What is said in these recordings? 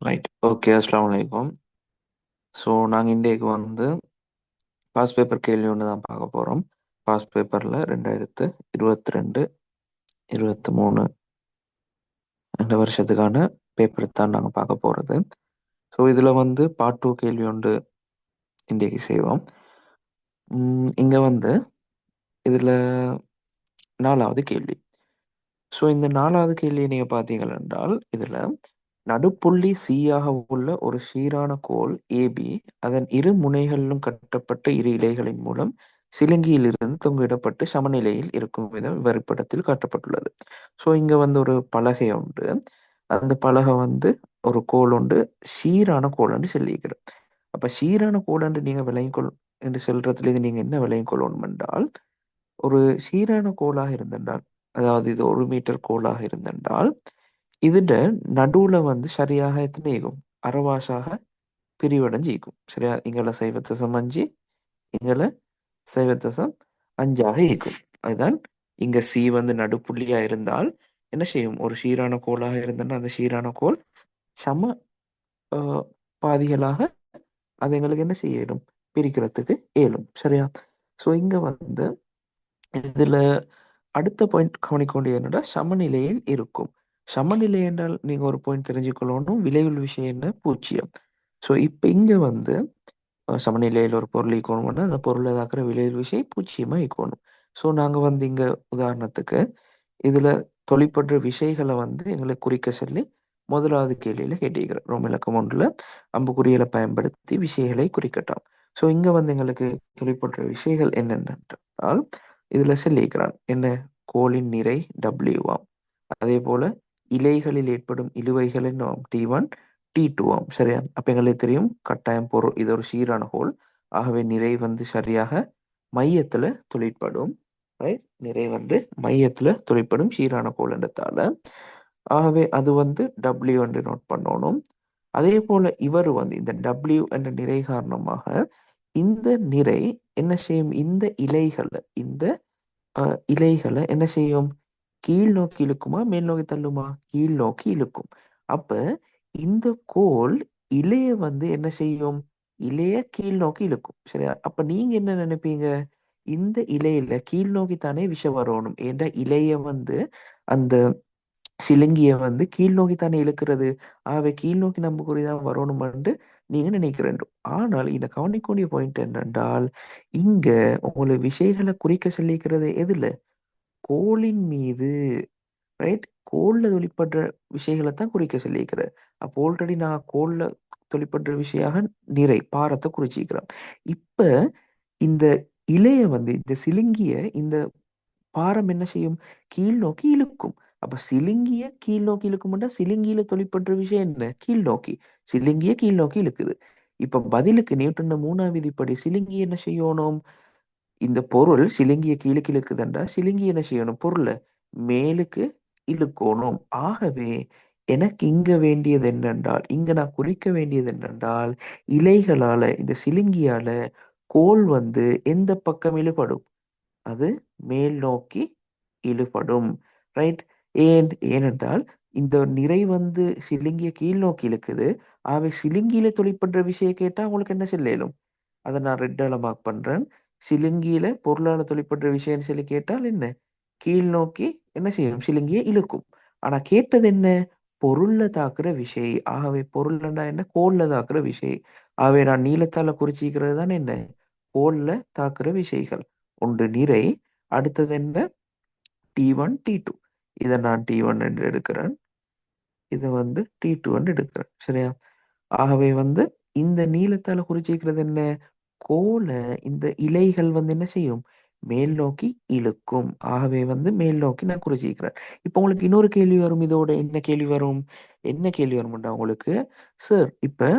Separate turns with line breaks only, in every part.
Right. Okay. அஸ்ஸலாமு அலைக்கும். So நாங்கள் இன்றைக்கு வந்து பாஸ் பேப்பர் கேள்வி ஒன்று தான் பார்க்க போகிறோம். பாஸ் பேப்பரில் 2022 23 இந்த வருஷத்துக்கான பேப்பர் தான் நாங்கள் பார்க்க போகிறது. ஸோ இதில் வந்து பார்ட் டூ கேள்வி ஒன்று இன்றைக்கு செய்வோம். இங்கே வந்து இதில் 4வது கேள்வி. ஸோ இந்த 4வது கேள்வியை நீங்கள் பார்த்தீங்கள் என்றால் இதில் நடுப்புள்ளி C-ஆக உள்ள ஒரு சீரான கோல் AB அதன் இரு முனைகளிலும் கட்டப்பட்ட இரு இழைகளின் மூலம் சிலுங்கியிலிருந்து தொங்கிடப்பட்டு சமநிலையில் இருக்கும் விதம் வரைபடத்தில் காட்டப்பட்டுள்ளது. ஸோ இங்க வந்து ஒரு பலகை உண்டு. அந்த பலகை வந்து ஒரு கோல் உண்டு, சீரான கோல் என்று சொல்லியிருக்கிறது. அப்ப சீரான கோல் என்று நீங்க விளங்கிக்கொள் என்று சொல்றதுல இது நீங்க என்ன விளங்கிக் கொள்ளணும் என்றால், ஒரு சீரான கோலாக இருந்தென்றால், அதாவது இது 1 மீட்டர் கோலாக இருந்தென்றால் இதுட நடுவுல வந்து சரியாக எத்தனை ஈக்கும்? அரைவாசாக பிரிவடைஞ்சு ஈக்கும். சரியா? இங்கல 0.5 இங்கல 0.5ஆக ஈக்கும். அதுதான் இங்க சி வந்து நடுப்புள்ளியா இருந்தால் என்ன செய்யும்? ஒரு சீரான கோலாக இருந்ததுன்னா அந்த சீரான கோல் சம பாதிகளாக அது எங்களுக்கு என்ன செய்ய இயலும்? பிரிக்கிறதுக்கு இயலும். சரியா? ஸோ இங்க வந்து இதுல அடுத்த பாயிண்ட் கவனிக்க வேண்டியது என்னன்னா சமநிலையில் இருக்கும். சமநிலை என்றால் நீங்க ஒரு பாயிண்ட் தெரிஞ்சுக்கொள்ளணும். விளைவுள் விஷயம் என்ன? பூஜ்ஜியம். ஸோ இப்ப இங்க வந்து சமநிலையில் ஒரு பொருள் ஈக்கணும்னா அந்த பொருளை தாக்குற விளைவுள் விசை பூஜ்ஜியமா ஈக்கணும். ஸோ நாங்க வந்து இங்க உதாரணத்துக்கு இதுல தொழிற்படுற விசைகளை வந்து எங்களுக்கு குறிக்க சொல்லி முதலாவது கேள்வியில கேட்டிருக்கிறேன். ரோம் இலக்கம் 1ல அம்புக்குறிகளை பயன்படுத்தி விசைகளை குறிக்கட்டாம். ஸோ இங்க வந்து எங்களுக்கு தொழிற்படுற விசைகள் என்னென்றால் இதுல சொல்லியிருக்கிறான் என்ன? கோளின் நிறை W ஆம். அதே போல இலைகளில் ஏற்படும் இழுவைகளின் T1 T2 ஆம். சரியா? அப்ப எங்களுக்கு தெரியும் கட்டாயம் பொருள் இது ஒரு சீரான கோள். ஆகவே நிறை வந்து சரியாக மையத்துல தொழிற்படும். ரைட்? நிறை வந்து மையத்துல தொழிற்படும் சீரான கோளண்டத்தால. ஆகவே அது வந்து W என்று நோட் பண்ணணும். அதே போல இவர் வந்து இந்த W என்ற நிறை காரணமாக இந்த நிறை என்ன செய்யும்? இந்த இலைகளை என்ன செய்யும்? கீழ் நோக்கி இழுக்குமா? மேல் நோக்கி தள்ளுமா? கீழ் நோக்கி இழுக்கும். அப்ப இந்த கோல் இலைய வந்து என்ன செய்யும்? இலைய கீழ் நோக்கி இழுக்கும். சரியா? அப்ப நீங்க என்ன நினைப்பீங்க? இந்த இலையில கீழ் நோக்கி தானே விஷம் வரணும். ஏன்டா இலைய வந்து அந்த சிலுங்கிய வந்து கீழ் நோக்கி தானே இழுக்கிறது. ஆகவே கீழ் நோக்கி நம்புக்குறிதான் வரணும்னு நீங்க நினைக்க வேண்டும். ஆனால் இந்த கவனிக்கக்கூடிய பாயிண்ட் என்னென்றால் இங்க உங்களுக்கு விஷயங்களை குறிக்க சொல்லிக்கிறது எதுல? கோளின் மீது. ரைட்? கோல்ல தொழிற்படுற விஷயங்களை தான் குறிக்க சொல்லியிருக்கிறேன். அப்போ ஆல்ரெடி நான் கோல்ல தொழிற்படுற விஷயாக நிறை பாரத்தை குறிச்சிக்கிறேன். இப்ப இந்த இலைய வந்து இந்த சிலுங்கிய இந்த பாரம் என்ன செய்யும்? கீழ் நோக்கி இழுக்கும். அப்ப சிலுங்கிய கீழ் நோக்கி இழுக்கும்னா சிலுங்கியில தொழிற்படுற விஷயம் என்ன? கீழ் நோக்கி. சிலுங்கிய கீழ் நோக்கி இழுக்குது. இப்ப பதிலுக்கு நியூட்டன் 3ஆம் விதிப்படி சிலுங்கி என்ன செய்யணும்? இந்த பொருள் சிலுங்கிய கீழுக்கு இழுக்குதுண்டா சிலுங்கி என்ன செய்யணும்? பொருளை மேலுக்கு இழுக்கணும். ஆகவே எனக்கு இங்க வேண்டியது என்னென்றால் இங்க நான் குறிக்க வேண்டியது என்னென்றால் இலைகளால இந்த சிலுங்கியால கோல் வந்து எந்த பக்கம் இழுபடும்? அது மேல் நோக்கி இழுபடும். ரைட்? ஏனென்றால் இந்த நிறை வந்து சிலுங்கிய கீழ் நோக்கி இழுக்குது. ஆகவே சிலுங்கியில தொழிற்படுற விஷயம் கேட்டா உங்களுக்கு என்ன சொல்லும்? அதை நான் ரெட்டால மார்க் பண்றேன். சிலுங்கியில பொருளால தொழிற்படுற விஷயம்னு சொல்லி கேட்டால் என்ன? கீழ் நோக்கி என்ன செய்யும்? சிலுங்கியை இழுக்கும். ஆனா கேட்டது என்ன? பொருள்ல தாக்குற விசை. ஆகவே பொருள்னா என்ன? கோல்ல தாக்குற விசை. ஆகவே நான் நீளத்தால குறிச்சிக்கிறது தான் என்ன? கோல்ல தாக்குற விசைகள். ஒன்று நிறை, அடுத்தது என்ன? T1 T2. இதை நான் T1 என்று எடுக்கிறேன். இதை வந்து T2 என்று எடுக்கிறேன். சரியா? ஆகவே வந்து இந்த நீளத்தால குறிச்சிக்கிறது என்ன? கோல இந்த இலைகள் வந்து என்ன செய்யும்? மேல் நோக்கி இழுக்கும். ஆகவே வந்து மேல் நோக்கி நான் குறிச்சிக்கிறேன். இப்போ உங்களுக்கு இன்னொரு கேள்வி வரும். இதோட என்ன கேள்வி வரும்? என்ன கேள்வி வரும்டா உங்களுக்கு? சார் இப்ப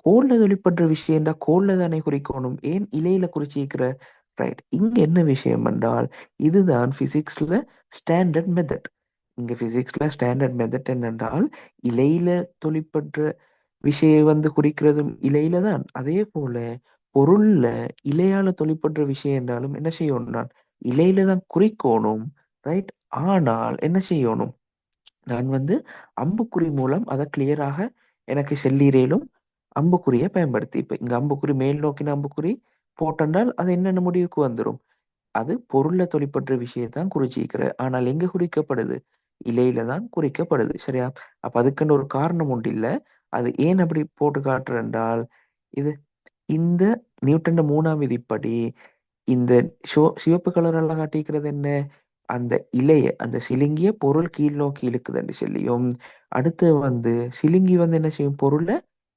கோல்ல வெளிப்படுற விஷயம்டா கோல்ல தானே குறிக்கணும், ஏன் இலையில குறிச்சிக்கிற? ரைட். இங்க என்ன விஷயம் என்றால் இதுதான் பிசிக்ஸ்ல ஸ்டாண்டர்ட் மெத்தட். இங்க பிசிக்ஸ்ல ஸ்டாண்டர்ட் மெத்தட் என்னென்றால் இலையில தொழிற்படுற விஷயம் வந்து குறிக்கிறதும் இலையில தான். அதே போல பொருள்ல இலையால தொழிற்படுற விஷயம் என்றாலும் என்ன செய்யணும்? நான் இலையில தான் குறிக்கோணும். ரைட்? ஆனால் என்ன செய்யணும்? நான் வந்து அம்புக்குறி மூலம் அதை கிளியராக எனக்கு செல்லீரேலும் அம்புக்குறியை பயன்படுத்தி இப்ப இங்க அம்புக்குறி மேல் நோக்கின அம்புக்குறி போட்டென்றால் அது என்னென்ன முடிவுக்கு வந்துடும். அது பொருள்ல தொழிற்பட்ட விஷயத்தான் குறிச்சிக்கிற. ஆனால் எங்க குறிக்கப்படுது? இலையில தான் குறிக்கப்படுது. சரியா? அப்ப அதுக்குன்னு ஒரு காரணம் உண்டு இல்ல. அது ஏன் அப்படி போட்டு காட்டுறேன்றால் இது இந்த நியூட்டன்ட 3ஆம் விதிப்படி இந்த சிவப்பு கலரால காட்டிக்கிறது என்ன? அந்த இலைய அந்த சிலுங்கிய பொருள் கீழ் நோக்கி இழுக்குதுன்னு சொல்லியும், அடுத்து வந்து சிலுங்கி வந்து என்ன செய்யும்? பொருள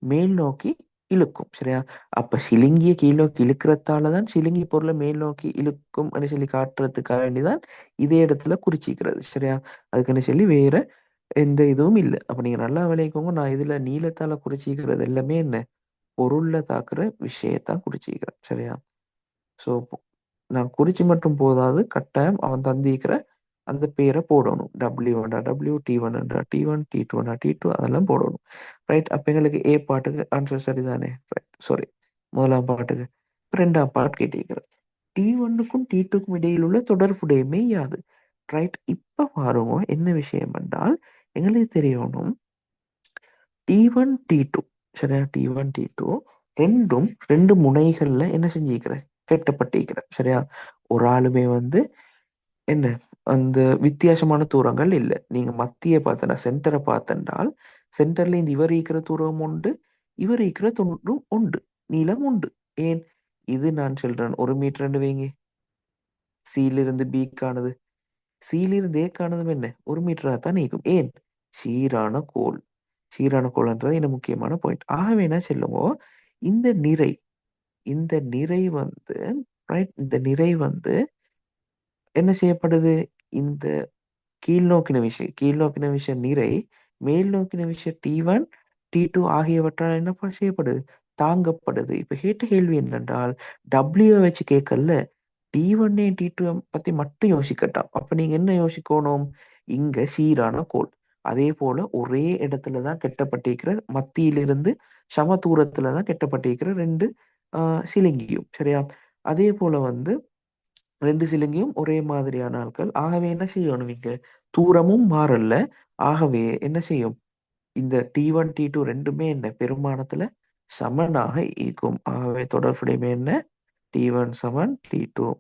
மேல் நோக்கி இழுக்கும். சரியா? அப்ப சிலுங்கிய கீழ் நோக்கி இழுக்கிறதால தான் சிலுங்கி பொருளை மேல் நோக்கி இழுக்கும் சொல்லி காட்டுறதுக்காக வேண்டிதான் இதே இடத்துல குறிச்சிக்கிறது. சரியா? அதுக்குன்னு சொல்லி வேற எந்த இதுவும் இல்ல. அப்ப நீங்க நல்லா விளைவிக்கோங்க. நான் இதுல நீளத்தால குறிச்சிக்கிறது எல்லாமே என்ன? பொருள்ல தாக்குற விஷயத்தான் குறிச்சிக்கிறேன். சரியா? ஸோ நான் குறிச்சு மட்டும் போதாது, கட்டாயம் அவன் தந்திக்கிற அந்த பேரை போடணும். W1 W, T1 T1, T2 T2 அதெல்லாம் போடணும். ரைட். அப்ப எங்களுக்கு ஏ பாட்டுக்கு ஆன்சர் சரிதானே? ரைட். சாரி. முதலாம் பாட்டுக்கு. இப்ப 2ஆம் பாட்டு கேட்டிருக்கிறேன். T1க்கும் T2க்கும் இடையில் உள்ள தொடர்புடையமே யாது? ரைட். இப்ப பாருங்க என்ன விஷயம் என்றால், எங்களுக்கு தெரியணும் T1 T2 சரியா? T1 T2 ரெண்டும் 2 முனைகள்ல என்ன செஞ்சிருக்கிற? கட்டப்பட்டிருக்கிற. சரியா? ஒரு ஆளுமே வந்து என்ன அந்த வித்தியாசமான தூரங்கள் இல்ல. நீங்க மத்திய பார்த்தனா சென்டரை பார்த்தென்றால் சென்டர்ல இந்த இவர் இருக்கிற தூரம் உண்டு, இவர் இருக்கிற தூரம் உண்டு, நீளம் உண்டு. ஏன்? இது நான் சொல்றேன் 1 மீட்டர் வைங்க. சியிலிருந்து பிக்கானது, சியிலிருந்து ஏக்கானதும் என்ன 1 மீட்டரா தான் நீக்கும். ஏன்? சீரான கோல். சீரான கோள்ன்றது என்ன முக்கியமான பாயிண்ட். ஆகவே என்ன சொல்லுவோம், இந்த நிறை இந்த நிறை வந்து ரைட் இந்த நிறை வந்து என்ன செய்யப்படுது? இந்த கீழ்நோக்கின விசை நிறை மேல் நோக்கின விசை T1 T2 ஆகியவற்றால் என்ன செய்யப்படுது? தாங்கப்படுது. இப்ப கேட்ட கேள்வி என்னென்றால் W வச்சு கேட்கல, T1 T2 பத்தி மட்டும் யோசிக்கட்டாம். அப்ப நீங்க என்ன யோசிக்கணும்? இங்க சீரான கோள். அதே போல ஒரே இடத்துல தான் கட்டப்பட்டிருக்கிற மத்தியிலிருந்து சம தூரத்துல தான் கட்டப்பட்டிருக்கிற 2 சிலிங்கியும். சரியா? அதே போல வந்து 2 சிலிங்கியும் ஒரே மாதிரியான ஆட்கள். ஆகவே என்ன செய்யணும் இங்க? தூரமும் மாறல்ல. ஆகவே என்ன செய்யும்? இந்த T1, T2 2மே என்ன? பெருமானத்துல சமனாக இருக்கும். ஆகவே தொடர்புடைமை என்ன? T1 சமன் T2.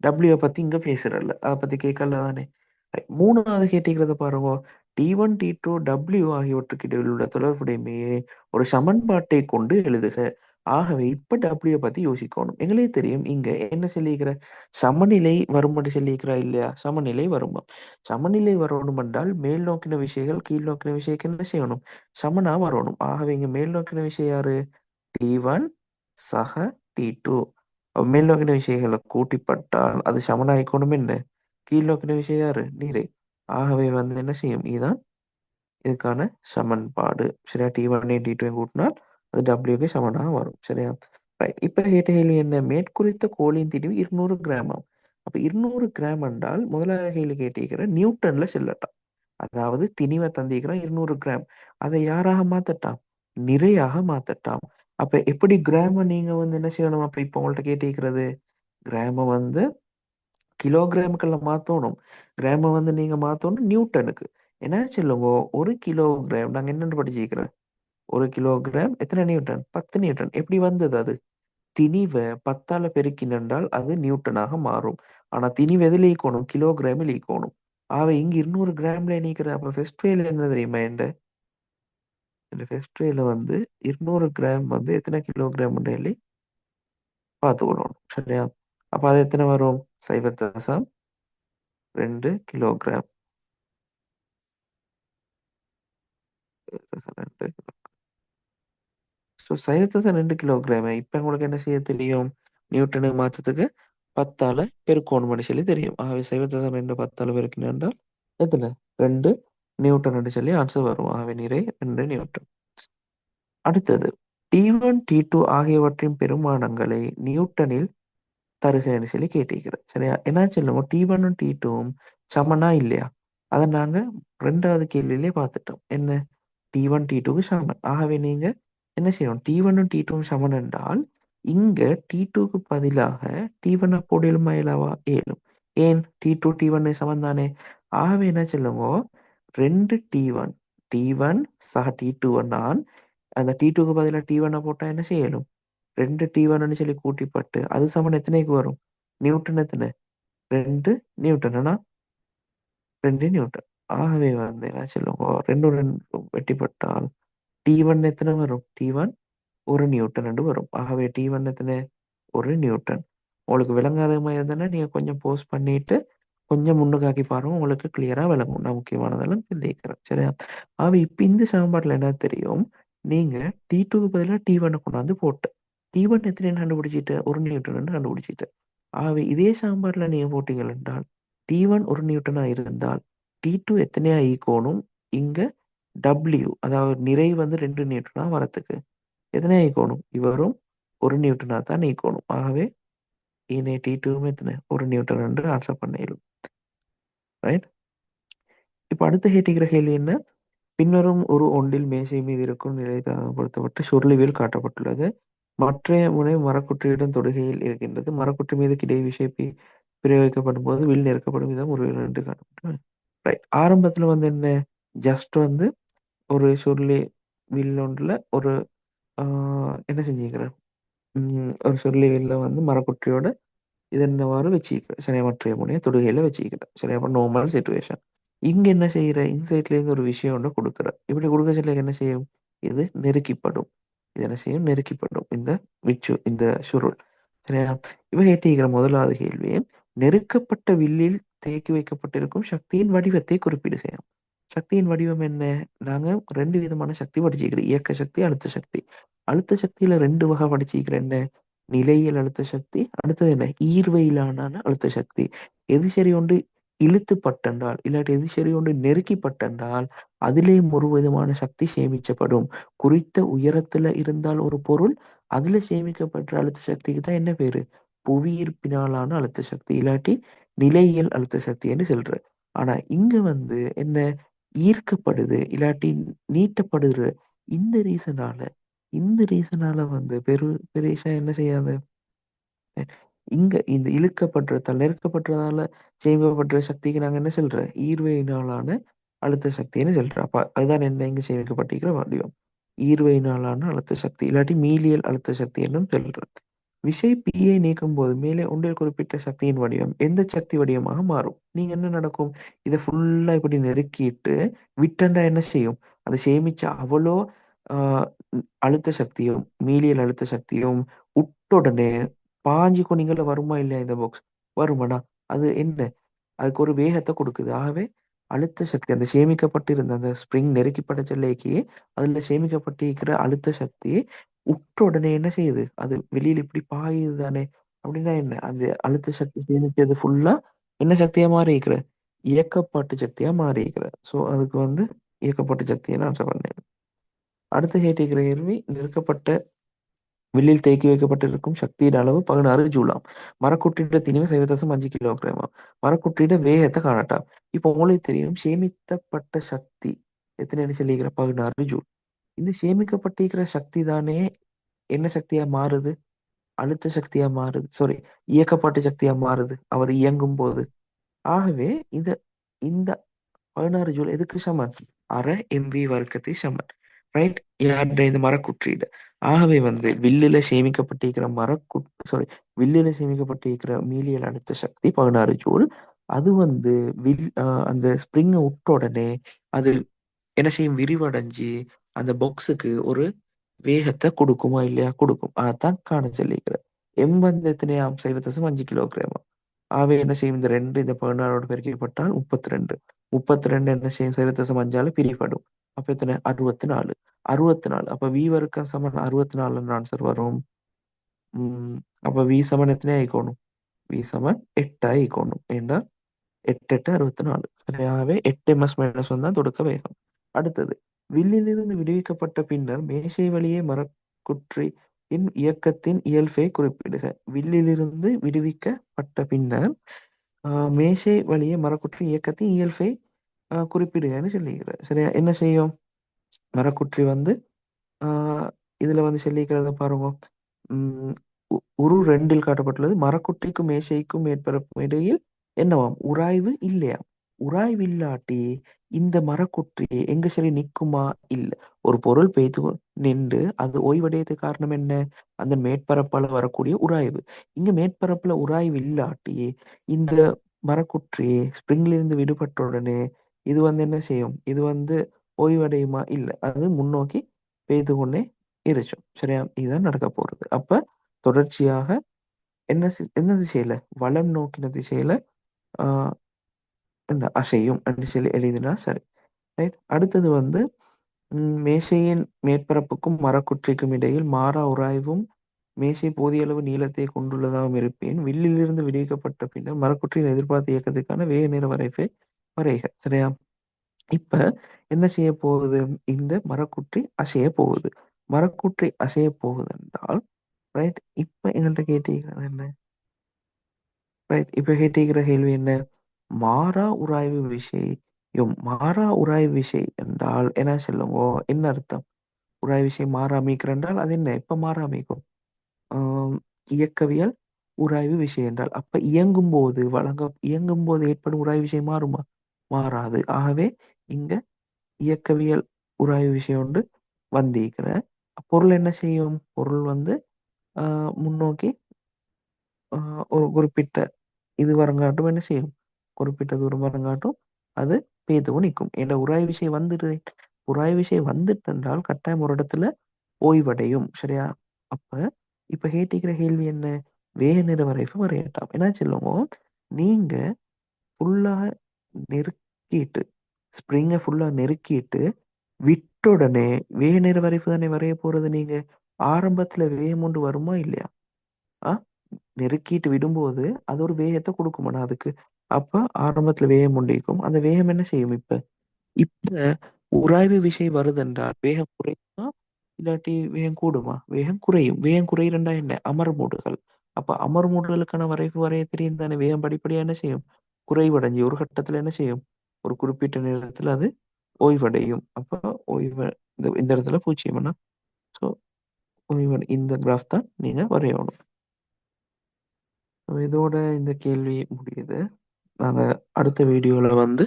W பத்தி இங்க பேசுறல்ல. அத பத்தி கேட்கல தானே. ரைட். 3வது கேட்டிருக்கிறத பாருங்க. T1, T2, W ஆகியவற்றுக்கு இடையில் உள்ள தொடர்புடைமையை ஒரு சமன்பாட்டை கொண்டு எழுதுக. ஆகவே இப்ப W பத்தி யோசிக்கணும். எங்களுக்கு தெரியும் இங்க என்ன சொல்லியிருக்கிற? சமநிலை வரும்னு சொல்லியிருக்கிறா இல்லையா? சமநிலை வருமா? சமநிலை வரணும் என்றால் மேல் நோக்கின விஷயங்கள் கீழ் நோக்கின விஷயக்கு என்ன செய்யணும்? சமனா வரணும். ஆகவே இங்க மேல் நோக்கின விஷயம் யாரு? T1 சக T2. மேல்நோக்கின விஷயங்களை கூட்டிப்பட்டால் அது சமனாயிக்கணும் என்ன? கீழ்நோக்கின விஷயம் யாரு? நீரை. ஆகவே வந்து என்ன செய்யும்? இதுதான் இதுக்கான சமன்பாடு. சரியா? T1 T2 கூட்டினால் அது Wக்கு சமனாக வரும். சரியா? ரைட். இப்ப கேட்ட கேள்வி என்ன? மேற்குறித்த கோளின் திணிவு 200 கிராமாம். அப்ப 200 கிராம் என்றால் முதலாவது கேள்வி கேட்டிருக்கிற நியூட்டன்ல செல்லட்டாம். அதாவது திணிவை தந்திருக்கிறான் 200 கிராம். அதை யாராக மாத்தட்டாம்? நிறையாக மாத்தட்டாம். அப்ப எப்படி கிராம நீங்க வந்து என்ன செய்யணும்? அப்ப இப்ப உங்கள்ட்ட கேட்டிருக்கிறது கிராம வந்து கிலோகிராமுக்குள்ள மாத்தணும். கிராம வந்து நீங்க மாத்தணும் நியூட்டனுக்கு. என்ன சொல்லுங்க? 1 கிலோகிராம் நாங்க என்னன்னு படிச்சிருக்கிறோம்? 1 கிலோகிராம் எத்தனை நியூட்டன்? 10 நியூட்டன். எப்படி வந்தது அது? திணிவ 10ஆல பெருக்கினென்றால் அது நியூட்டனாக மாறும். ஆனா திணிவு எதுல ஈக்கோணும்? கிலோகிராமில் ஈக்கோணும். ஆக இங்க 200 கிராம்ல நீக்கிற. அப்ப ஃபர்ஸ்ட் வேல என்ன தெரியுமா? இந்த ஃபர்ஸ்ட் வேல வந்து 200 கிராம் வந்து எத்தனை கிலோகிராம் சொல்லி பார்த்துக்கணும். சரியா? அப்ப அது எத்தனை வரும்? 0.2 கிலோகிராம். 2 so 0.2 kilogram. இப்ப உங்களுக்கு என்ன செய்ய தெரியும்? நியூட்டனுக்கு மாற்றத்துக்கு 10ஆல பெருக்கோணும்னு சொல்லி தெரியும். ஆகவே 0.2 10ஆல பெருக்கினா என்றால் எத்தனை? 2 நியூட்டன் என்று சொல்லி ஆன்சர் வரும். ஆகவே நிறை 2 நியூட்டன். அடுத்தது T1, T2 ஆகியவற்றின் பெருமானங்களை நியூட்டனில் தருகன்னு சொல்லி கேட்டிருக்கிறேன். சரியா? என்ன சொல்லுவோம்? T1ம் T2ம் சமனா இல்லையா? அத நாங்க 2வது கேள்வியிலே பார்த்துட்டோம். என்ன? T1 T2க்கு சமன். ஆகவே நீங்க என்ன செய்யணும்? T1ம் T2ம் சமன் என்றால் இங்க T2க்கு பதிலாக T1 போடலுமா இயலாவா? இயலும். ஏன்? T2 T1 சமன் தானே. ஆகவே என்ன சொல்லுங்க? 2 T1 T1 சக T2 நான் அந்த T2க்கு பதிலா T1 போட்டா என்ன செய்யணும்? 2 T1 சொல்லி கூட்டிப்பட்டு அது சமன் எத்தனைக்கு வரும்? நியூட்டன் எத்தனை? 2 நியூட்டன். ஆனா 2 நியூட்டன். ஆகவே வந்து என்ன சொல்லுங்க, 2 வெட்டிப்பட்டால் T1 எத்தனை வரும்? T1 1 நியூட்டன் என்று வரும். ஆகவே T1 எத்தனை? 1 நியூட்டன். உங்களுக்கு விளங்காத மாதிரி இருந்தானே நீங்க கொஞ்சம் போஸ்ட் பண்ணிட்டு கொஞ்சம் முன்னுக்காக்கி பாருங்க, உங்களுக்கு கிளியரா விளங்கும். நான் முக்கியமானதெல்லாம் சொல்லியிருக்கிறேன். சரியா? ஆகவே இப்ப இந்த சமன்பாட்டுல என்ன தெரியும்? நீங்க T2க்கு பதிலா T1 கொண்டாந்து போட்டு T1 எத்தனை கண்டுபிடிச்சிட்டு 1 நியூட்டன் கண்டுபிடிச்சிட்டு. ஆகவே இதே சமன்பாட்டுல நீங்க போட்டீங்கள் என்றால் T1 1 நியூட்டனா இருந்தால் T2 எத்தனையா ஈக்கோணும்? இங்க W அதாவது நிறை வந்து 2 நியூட்டனா வரத்துக்கு எத்தனை ஈக்கோணும்? இவரும் 1 நியூட்டனா தான் ஈக்கோணும். ஆகவே இனி T2வும் எத்தனை? 1 நியூட்டன் என்று ஆன்சர் பண்ணிடலாம். ரைட்? இப்ப அடுத்த கேட்டிருக்கிற கேள்வி என்ன? பின்வரும் ஒரு ஒன்றில் மேசை மீது இருக்கும் நிலைப்படுத்தப்பட்ட சுருளிவில் காட்டப்பட்டுள்ளது. மற்றைய முனை மரக்குற்றியுடன் தொடுகையில் இருக்கின்றது. மரக்குற்றி மீது கிடை விசை பிரயோகிக்கப்படும் போது வில் நெருக்கப்படும் விதம் ஒரு என்று காட்டப்பட்டுள்ளது. ரைட். ஆரம்பத்துல வந்து என்ன? ஜஸ்ட் வந்து ஒரு சுருளி வில் ஒன்றுல ஒரு என்ன செஞ்சுக்கிறேன், ஒரு சுருளி வில்ல வந்து மரக்குற்றியோட இதென்னவாறு வச்சுக்கிறேன். சரியா? மற்றைய முனைய தொடுகையில வச்சுக்கிறேன். சரியா? அப்ப நார்மல் சிச்சுவேஷன். இங்க என்ன செய்யற? இன்சைட்ல இருந்து ஒரு விஷயம் ஒன்று கொடுக்குற. இப்படி கொடுக்க சொல்ல என்ன செய்யும்? இது நெருக்கிப்படும். இது என்ன செய்யும்? நெருக்கிப்படும். இந்த சுருள். சரியா? இவ கேட்டிருக்கிற முதலாவது கேள்வி, நெருக்கப்பட்ட வில்லில் தேக்கி வைக்கப்பட்டிருக்கும் சக்தியின் வடிவத்தை குறிப்பிடுக. சக்தியின் வடிவம் என்ன? நாங்க 2 விதமான சக்தி படிச்சுக்கிறோம். இயக்க சக்தி, அழுத்த சக்தி. அழுத்த சக்தியில 2 வகை படிச்சுக்கிறேன். என்ன? நிலையியல் அழுத்த சக்தி, அடுத்தது என்ன? ஈர்வையிலான அழுத்த சக்தி. எது சரி ஒன்று இழுத்து பட்டென்றால் இல்லாட்டி எது சரி ஒன்று நெருக்கி பட்டென்றால் அதிலேயும் ஒரு விதமான சக்தி சேமிக்கப்படும். குறித்த உயரத்துல இருந்தால் ஒரு பொருள், அதுல சேமிக்கப்பட்ட அழுத்த சக்திக்கு தான் என்ன பேரு? புவியீர்ப்பினாலான அழுத்த சக்தி இல்லாட்டி நிலையியல் அழுத்த சக்தி என்று சொல்ற. ஆனா இங்க வந்து என்ன? ஈர்க்கப்படுது இல்லாட்டி நீட்டப்படுது. இந்த ரீசனால இந்த ரீசனால வந்து பெருசா என்ன செய்யாது? இங்க இந்த இழுக்கப்படுறதால நெருக்கப்படுறதால சேமிக்கப்படுற சக்திக்கு நாங்க என்ன சொல்றோம்? ஈர்வையினாலான அழுத்த சக்தின்னு சொல்றோம். அப்ப அதுதான் என்ன இங்க சேமிக்கப்பட்டிருக்கிற வடிவம். ஈர்வையினாலான அழுத்த சக்தி இல்லாட்டி மீளியல் அழுத்த சக்தி என்னும் சொல்றோம். விசை Pயை நீக்கும் போது மேலே ஒன்றில் குறிப்பிட்ட சக்தியின் வடிவம் எந்த சக்தி வடிவமாக மாறும்? நீங்க என்ன நடக்கும்? இதை ஃபுல்லா இப்படி நெருக்கிட்டு விட்டண்டா என்ன செய்யும்? அது சேமிச்ச அவ்வளோ ஆஹ் அழுத்த சக்தியும் மீளியல் அழுத்த சக்தியும் உட்ட உடனே பாஞ்சு கொனிங்கள்ல வருமா இல்லையா இந்த பாக்ஸ்? வருமாடா. அது என்ன? அதுக்கு ஒரு வேகத்தை கொடுக்குது. ஆகவே அழுத்த சக்தி அந்த சேமிக்கப்பட்டிருந்த அந்த ஸ்ப்ரிங் நெருக்கிப்பட்ட செல்லைக்கு அதுல சேமிக்கப்பட்டிருக்கிற அழுத்த சக்தி உட்ட உடனே என்ன செய்யுது? அது வெளியில இப்படி பாயுது தானே. அப்படின்னா என்ன? அந்த அழுத்த சக்தி சேமிச்சது ஃபுல்லா என்ன சக்தியா மாறி இருக்கிற? இயக்கப்பாட்டு சக்தியா மாறி இருக்கிற. ஸோ அதுக்கு வந்து இயக்கப்பாட்டு சக்தியை நான் சொன்னேன். அடுத்து கேட்டிருக்கிற கேள்வி, நெருக்கப்பட்ட வில்லில் தேக்கி வைக்கப்பட்டிருக்கும் சக்தியின் அளவு 16 ஜூலாம். மரக்குற்றிட திணிவு 0.5 கிலோகிராமாம். மரக்குற்றிட வேகத்தை காணட்டாம். இப்போ உங்களுக்கு தெரியும் சேமிக்கப்பட்ட சக்தி எத்தனை சொல்லிக்கிற? 16 ஜூல். இந்த சேமிக்கப்பட்டிருக்கிற சக்தி தானே என்ன சக்தியா மாறுது? அழுத்த சக்தியா மாறுது. சாரி, இயக்கப்பாட்டு சக்தியா மாறுது அவர் இயங்கும் போது. ஆகவே இந்த இந்த 16 ஜூல் எதுக்கு சமன்? அரை எம்வி வர்க்கத்தை சமன். ரைட்? யார்ட? இந்த மரக்குற்றீடு. ஆகவே வந்து வில்லுல சேமிக்கப்பட்டிருக்கிற சாரி, வில்லுல சேமிக்கப்பட்டிருக்கிற மீலியல் அழுத்த சக்தி 16 ஜூல். அது வந்து அந்த ஸ்ப்ரிங்கை விட்ட உடனே அது என்ன செய்யும்? விரிவடைஞ்சு அந்த பாக்ஸுக்கு ஒரு வேகத்தை கொடுக்குமா இல்லையா? கொடுக்கும். அதான் காண சொல்லியிருக்கிறேன். எம் வந்து எத்தனையாம்? 0.5 கிலோகிராம். ஆகவே என்ன செய்யும்? இந்த 16ஓட பெருக்கப்பட்டால் 32. 32 என்ன செய்யும்? 0.5 பிரிப்படும். அப்ப எத்தனை? 64. 64. அப்ப வி வர்க்கம் சமன் 64 ஆன்சர் வரும். அப்ப வி சமன் எத்தனை ஆயிக்கணும்? வி சமன் 8 ஆயிக்கணும். ஏண்டா 8 8 64. சரியாகவே 8 ms -1 தான் தொடுக்க வேகம். அடுத்தது, வில்லிலிருந்து விடுவிக்கப்பட்ட பின்னர் மேசை வழியே மரக்குற்றியின் இயக்கத்தின் இயல்பை குறிப்பிடுக. வில்லிலிருந்து விடுவிக்கப்பட்ட பின்னர் மேசை வழியே மரக்குற்றி இயக்கத்தின் இயல்பை குறிப்பிடுகன்னு சொல்லிக்கிறேன். சரியா? என்ன செய்யும்? மரக்குற்றி வந்து ஆஹ் இதுல வந்து சொல்லிக்கிறத பாருங்க. உரு 2 காட்டப்பட்டுள்ளது. மரக்குற்றிக்கும் மேசைக்கும் மேற்பரப்பும் இடையில் என்னவாம்? உராய்வு இல்லையா? உராய்வில்லாட்டி இந்த மரக்குற்றி எங்க சரி நிக்குமா? இல்ல. ஒரு பொருள் பெய்து நின்று அது ஓய்வடையதுக்கு காரணம் என்ன? அந்த மேற்பரப்பால வரக்கூடிய உராய்வு. இங்க மேற்பரப்புல உராய்வு இல்லாட்டி இந்த மரக்குற்றி ஸ்ப்ரிங்ல இருந்து விடுபட்ட உடனே இது வந்து என்ன செய்யும்? இது வந்து ஓய்வடையுமா? இல்ல. அது முன்னோக்கி பெய்து கொண்டே இருக்கும். சரியா? இதுதான் நடக்க போறது. அப்ப தொடர்ச்சியாக என்ன திசையில? வலம் நோக்கின திசையில ஆ என்ன அசையும் என்று சொல்லி எழுதினா சரி. ரைட். அடுத்தது வந்து மேசையின் மேற்பரப்புக்கும் மரக்குற்றிக்கும் இடையில் மாறா உராய்வும் மேசை போதிய அளவு நீளத்தை கொண்டுள்ளதாகவும் இருப்பின் வில்லிலிருந்து விடுவிக்கப்பட்ட பின்னர் மரக்குற்றியின் எதிர்பார்த்த இயக்கத்துக்கான வேக நேர வரைவை வரைக. சரியா? இப்ப என்ன செய்ய போகுது? இந்த மரக்குற்றி அசைய போகுது. மரக்குற்றி அசைய போகுது என்றால் ரைட். இப்ப எங்கள்ட்ட கேட்டீங்கன்னா என்ன? ரைட். இப்ப கேட்டிருக்கிற கேள்வி என்ன? மாறா உராய்வு விசையும். மாறா உராய்வு விசை என்றால் என்ன சொல்லுங்கோ? என்ன அர்த்தம்? உராய்வு விசை மாறா அமைக்கிறது என்றால் அது என்ன? எப்ப மாறா அமைக்கும்? ஆம், இயக்கவியல் உராய்வு விசை என்றால் அப்ப இயங்கும் போது ஏற்படும் உராய்வு விசை மாறுமா? மாறாது. ஆகவே இங்க இயக்கவியல் உராய்வு விசை ஒன்று வந்திருக்கிற பொருள் என்ன செய்யும்? பொருள் வந்து முன்னோக்கி ஒரு குறிப்பிட்ட இது வரங்காட்டும் என்ன செய்யும்? குறிப்பிட்ட தூரம் வரங்காட்டும் அது பேதுவும் நிற்கும். என்ற உராய்வு விசை வந்துட்டு உராய்வு விசை வந்துட்டு என்றால் கட்டாயம் ஒரு இடத்துல ஓய்வடையும். சரியா? அப்ப இப்ப கேட்டிருக்கிற கேள்வி என்ன? வேக நிற வரைவு வரையட்டாம். என்ன சொல்லுவோம்? நீங்க ஃபுல்லா நெருக்கிட்டு ஸ்ப்ரிங்கை ஃபுல்லா நெருக்கிட்டு விட்ட உடனே வேக நிற வரைவு தானே வரைய போறது நீங்க. ஆரம்பத்துல வேகம் ஒன்று வருமா இல்லையா? ஆ நெருக்கிட்டு விடும்போது அது ஒரு வேகத்தை கொடுக்குமாண்ணா அதுக்கு. அப்ப ஆரம்பத்துல வேகம் உண்டிக்கும். அந்த வேகம் என்ன செய்யும் இப்ப? இப்ப உராய்வு விசை வருதென்றால் வேகம் குறையுமா? இல்லாட்டி வேகம் கூடுமா? வேகம் குறையும். வேகம் குறையுதுண்டா என்ன? அமர்மூடுகள். அப்ப அமர்மூடுகளுக்கான வரைவு வரைய தெரியும் தானே. வேகம் படிப்படியா என்ன செய்யும்? குறைவடைஞ்சு ஒரு கட்டத்துல என்ன செய்யும்? ஒரு குறிப்பிட்ட நேரத்துல அது ஓய்வடையும். அப்ப ஓய்வு இந்த இடத்துல 0. ஸோ இந்த கிராஃப் தான் நீங்க வரையணும். இதோட இந்த கேள்வி முடியுது. நாங்க அடுத்த வீடியோல வந்து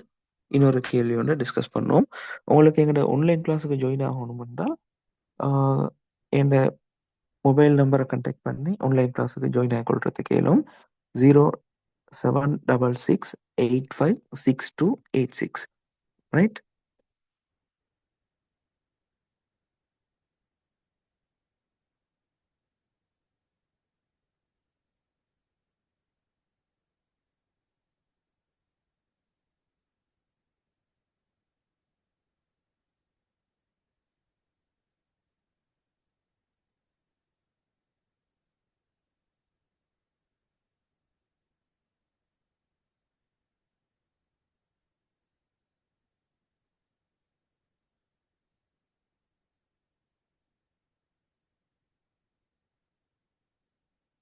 இன்னொரு கேள்வி வந்து டிஸ்கஸ் பண்ணுவோம். உங்களுக்கு எங்களோட ஆன்லைன் கிளாஸுக்கு ஜாயின் ஆகணும்னா என் மொபைல் நம்பரை கண்டெக்ட் பண்ணி ஆன்லைன் கிளாஸுக்கு ஜாயின் ஆகிக்கொள்றது கேளும். 0766856286. ரைட்.